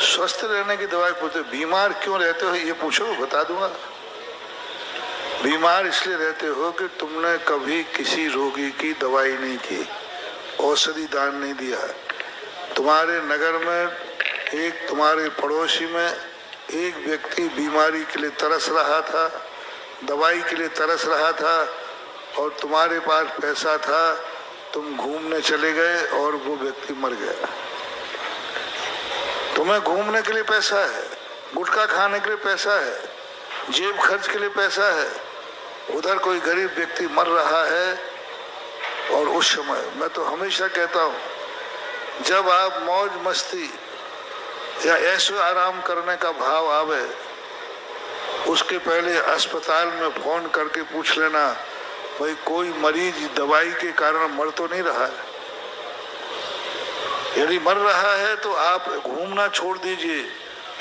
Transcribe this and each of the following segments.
स्वस्थ रहने की दवाई पूछते, बीमार क्यों रहते हो ये पूछो, बता दूंगा। बीमार इसलिए रहते हो कि तुमने कभी किसी रोगी की दवाई नहीं की, औषधि दान नहीं दिया। तुम्हारे नगर में एक, तुम्हारे पड़ोसी में एक व्यक्ति बीमारी के लिए तरस रहा था, दवाई के लिए तरस रहा था, और तुम्हारे पास पैसा था, तुम घूमने चले गए और वो व्यक्ति मर गया। तुम्हें घूमने के लिए पैसा है, गुटखा खाने के लिए पैसा है, जेब खर्च के लिए पैसा है, उधर कोई गरीब व्यक्ति मर रहा है। और उस समय मैं तो हमेशा कहता हूँ, जब आप मौज मस्ती या ऐशो आराम करने का भाव आवे, उसके पहले अस्पताल में फोन करके पूछ लेना, भाई कोई मरीज दवाई के कारण मर तो नहीं रहा है। यदि मर रहा है तो आप घूमना छोड़ दीजिए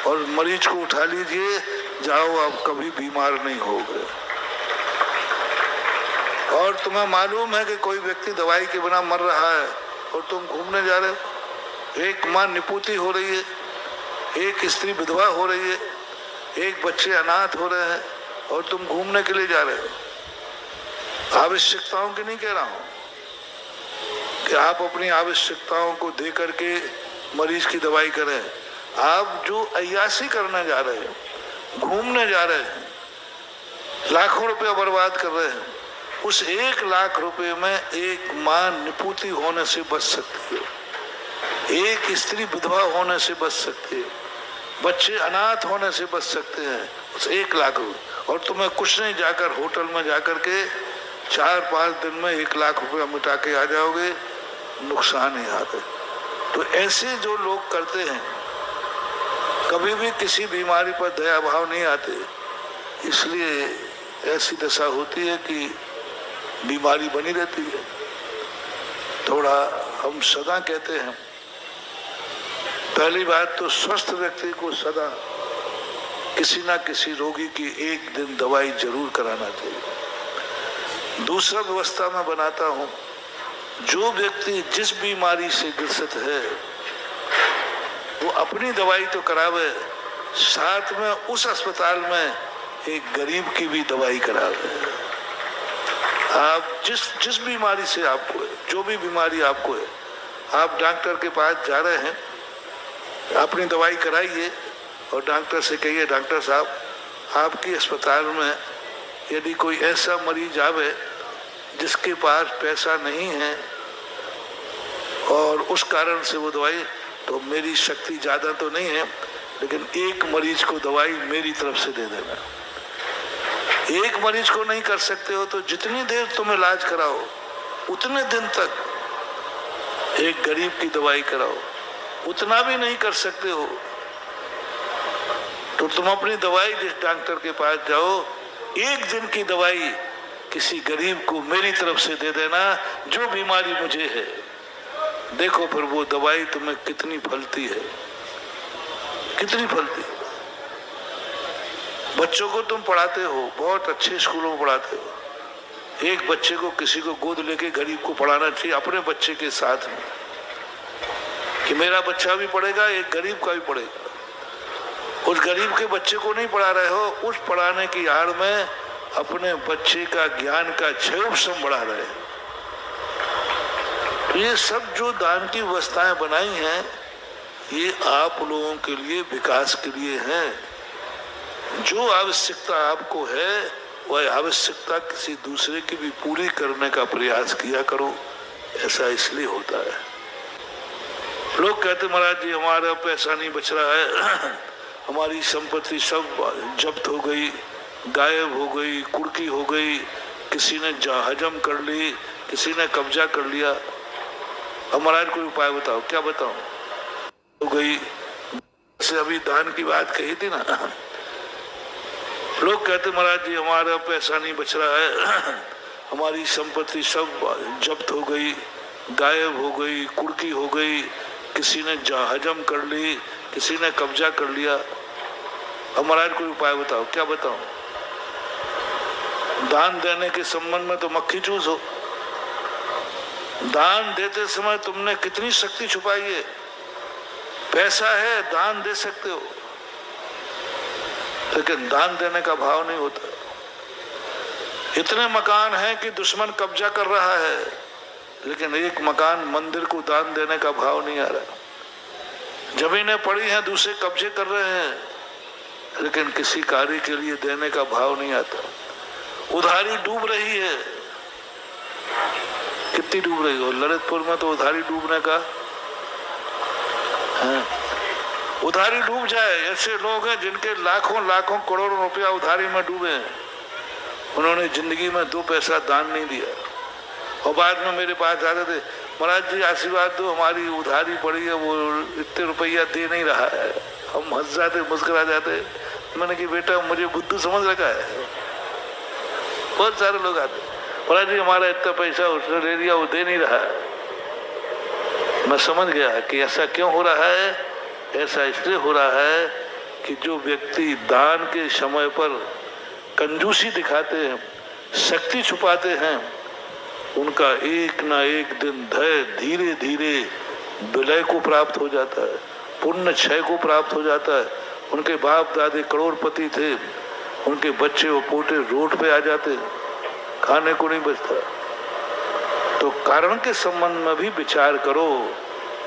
और मरीज को उठा लीजिए, जाओ, आप कभी बीमार नहीं होगे। और तुम्हें मालूम है कि कोई व्यक्ति दवाई के बिना मर रहा है और तुम घूमने जा रहे हो। एक माँ निपुती हो रही है, एक स्त्री विधवा हो रही है, एक बच्चे अनाथ हो रहे हैं और तुम घूमने के लिए जा रहे हो। आवश्यकताओं की नहीं कह रहा हूं कि आप अपनी आवश्यकताओं को दे करके मरीज की दवाई करें। आप जो अय्यासी करने जा रहे हैं, घूमने जा रहे हैं, लाखों रुपया बर्बाद कर रहे हैं, उस 1 लाख रुपए में एक माँ निपुती होने से बच सकती है, एक स्त्री विधवा होने से बच सकती है, बच्चे अनाथ होने से बच सकते हैं उस 1 लाख रुपए। और तुम्हें कुछ नहीं, जाकर होटल में जाकर के 4-5 दिन में 1 लाख रुपया मिटा के आ जाओगे, नुकसान ही आते। तो ऐसे जो लोग करते हैं, कभी भी किसी बीमारी पर दया भाव नहीं आते, इसलिए ऐसी दशा होती है कि बीमारी बनी रहती है। थोड़ा हम सदा कहते हैं, पहली बात तो स्वस्थ व्यक्ति को सदा किसी ना किसी रोगी की 1 दिन दवाई जरूर कराना चाहिए। दूसरा व्यवस्था मैं बनाता हूँ, जो व्यक्ति जिस बीमारी से ग्रसित है वो अपनी दवाई तो करावे, साथ में उस अस्पताल में एक गरीब की भी दवाई करावे। आप जिस बीमारी से आपको है, जो भी बीमारी आपको है, आप डॉक्टर के पास जा रहे हैं, अपनी दवाई कराइए और डॉक्टर से कहिए, डॉक्टर साहब आपके अस्पताल में यदि कोई ऐसा मरीज आवे जिसके पास पैसा नहीं है और उस कारण से वो दवाई, तो मेरी शक्ति ज़्यादा तो नहीं है, लेकिन एक मरीज को दवाई मेरी तरफ से दे देना। एक मरीज को नहीं कर सकते हो तो जितनी देर तुम इलाज कराओ उतने दिन तक एक गरीब की दवाई कराओ। उतना भी नहीं कर सकते हो तो तुम अपनी दवाई जिस डॉक्टर के पास जाओ, 1 दिन की दवाई किसी गरीब को मेरी तरफ से दे देना, जो बीमारी मुझे है। देखो फिर वो दवाई तुम्हें कितनी फलती है, कितनी फलती है। बच्चों को तुम पढ़ाते हो, बहुत अच्छे स्कूलों में पढ़ाते हो, एक बच्चे को किसी को गोद लेके गरीब को पढ़ाना चाहिए अपने बच्चे के साथ में, कि मेरा बच्चा भी पढ़ेगा, एक गरीब का भी पढ़ेगा। उस गरीब के बच्चे को नहीं पढ़ा रहे हो, उस पढ़ाने की आड़ में अपने बच्चे का ज्ञान का क्षयोपशम बढ़ा रहे हैं। तो ये सब जो दान की व्यवस्थाएं बनाई हैं, ये आप लोगों के लिए, विकास के लिए हैं। जो आवश्यकता आपको है वह आवश्यकता किसी दूसरे की भी पूरी करने का प्रयास किया करो। ऐसा इसलिए होता है। लोग कहते महाराज जी हमारा पैसा नहीं बच रहा है, हमारी संपत्ति सब जब्त हो गई, गायब हो गई, कुड़की हो गई, किसी ने हजम कर ली, किसी ने कब्जा कर लिया। अब महाराज कोई उपाय बताओ। क्या बताओ? हो गई से अभी दान की बात कही थी ना। लोग कहते महाराज जी हमारा पैसा नहीं बच रहा है, हमारी संपत्ति सब जब्त हो गई, गायब हो गई, कुड़की हो गई, किसी ने हजम कर ली, किसी ने कब्जा कर लिया। अब महाराज कोई उपाय बताओ। क्या बताओ? दान देने के संबंध में तो मक्खी चूस हो। दान देते समय तुमने कितनी शक्ति छुपाई है। पैसा है, दान दे सकते हो, लेकिन दान देने का भाव नहीं होता। इतने मकान हैं कि दुश्मन कब्जा कर रहा है, लेकिन एक मकान मंदिर को दान देने का भाव नहीं आ रहा। जमीनें पड़ी हैं, दूसरे कब्जे कर रहे हैं, लेकिन किसी कार्य के लिए देने का भाव नहीं आता। उधारी डूब रही है, कितनी डूब रही हो। ललितपुर में तो उधारी डूबने का है। उधारी डूब जाए, ऐसे लोग हैं जिनके लाखों लाखों करोड़ों रुपया उधारी में डूबे हैं, उन्होंने जिंदगी में 2 पैसा दान नहीं दिया, और बाद में मेरे पास आते थे, महाराज जी आशीर्वाद दो, हमारी उधारी पड़ी है, वो इतने रुपया दे नहीं रहा है। हम हंस जाते, मुस्कुरा जाते। मैंने कि बेटा मुझे बुद्धू समझ रखा है। बहुत सारे लोग आते, महाराज जी हमारा इतना पैसा उसने ले लिया, वो दे नहीं रहा है। मैं समझ गया कि ऐसा क्यों हो रहा है। ऐसा इसलिए हो रहा है कि जो व्यक्ति दान के समय पर कंजूसी दिखाते हैं, शक्ति छुपाते हैं, उनका एक ना एक दिन धीरे धीरे विलय को प्राप्त हो जाता है, पुण्य क्षय को प्राप्त हो जाता है। उनके बाप दादे करोड़पति थे, उनके बच्चे और पोते रोड पे आ जाते, खाने को नहीं बचता। तो कारण के संबंध में भी विचार करो।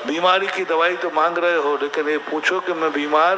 बीमारी की दवाई तो मांग रहे हो, लेकिन ये पूछो कि मैं बीमार